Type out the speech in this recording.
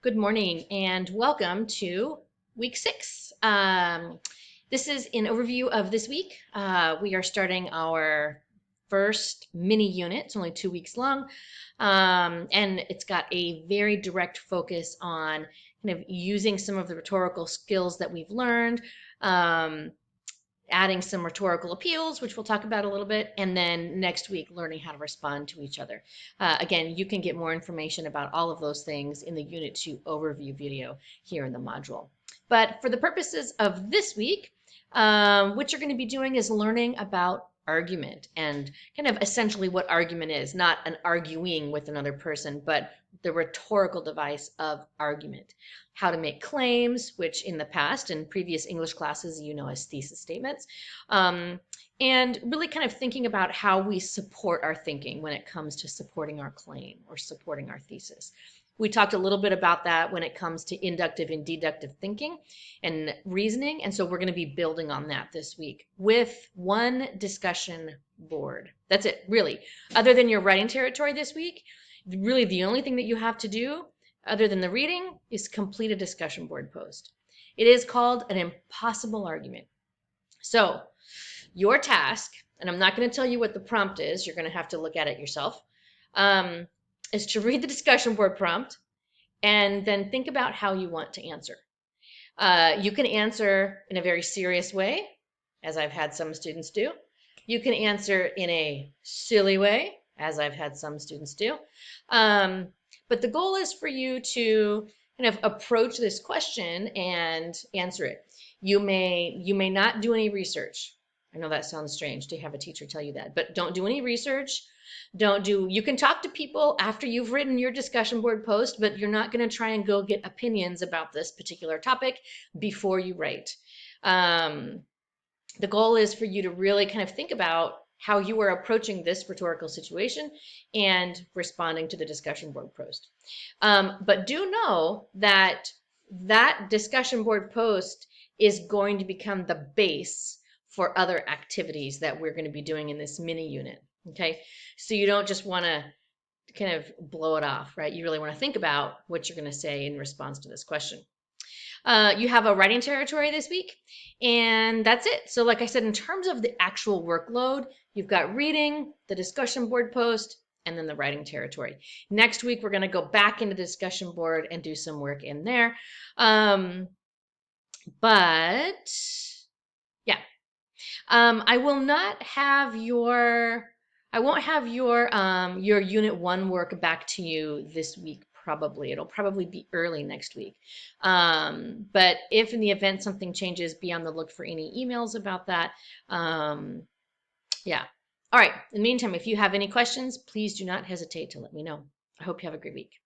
Good morning and welcome to week 6. This is an overview of this week. We are starting our first mini unit. It's only 2 weeks long, and it's got a very direct focus on kind of using some of the rhetorical skills that we've learned, adding some rhetorical appeals, which we'll talk about a little bit, and then next week, learning how to respond to each other. Again, you can get more information about all of those things in the Unit 2 overview video here in the module. But for the purposes of this week, what you're going to be doing is learning about argument and kind of essentially what argument is, not an arguing with another person, but the rhetorical device of argument. How to make claims, which in the past, in previous English classes, you know as thesis statements, and really kind of thinking about how we support our thinking when it comes to supporting our claim or supporting our thesis. We talked a little bit about that when it comes to inductive and deductive thinking and reasoning, and so we're going to be building on that this week with one discussion board. That's it, really. Other than your writing territory this week, really the only thing that you have to do other than the reading is complete a discussion board post. It is called an impossible argument. So your task, and I'm not going to tell you what the prompt is, you're going to have to look at it yourself, is to read the discussion board prompt and then think about how you want to answer. You can answer in a very serious way, as I've had some students do. You can answer in a silly way, as I've had some students do. But the goal is for you to kind of approach this question and answer it. You may not do any research. I know that sounds strange to have a teacher tell you that, but don't do any research. You can talk to people after you've written your discussion board post, but you're not going to try and go get opinions about this particular topic before you write. The goal is for you to really kind of think about how you are approaching this rhetorical situation and responding to the discussion board post. But do know that that discussion board post is going to become the base for other activities that we're going to be doing in this mini unit. Okay, so you don't just want to kind of blow it off, right? You really want to think about what you're going to say in response to this question. You have a writing territory this week, and that's it. So like I said, in terms of the actual workload, you've got reading, the discussion board post, and then the writing territory. Next week, we're going to go back into the discussion board and do some work in there. But yeah, I will not have I won't have your unit 1 work back to you this week. Probably it'll probably be early next week, but if in the event something changes, be on the look for any emails about that. Yeah, all right. In the meantime, if you have any questions, please do not hesitate to let me know. I hope you have a great week.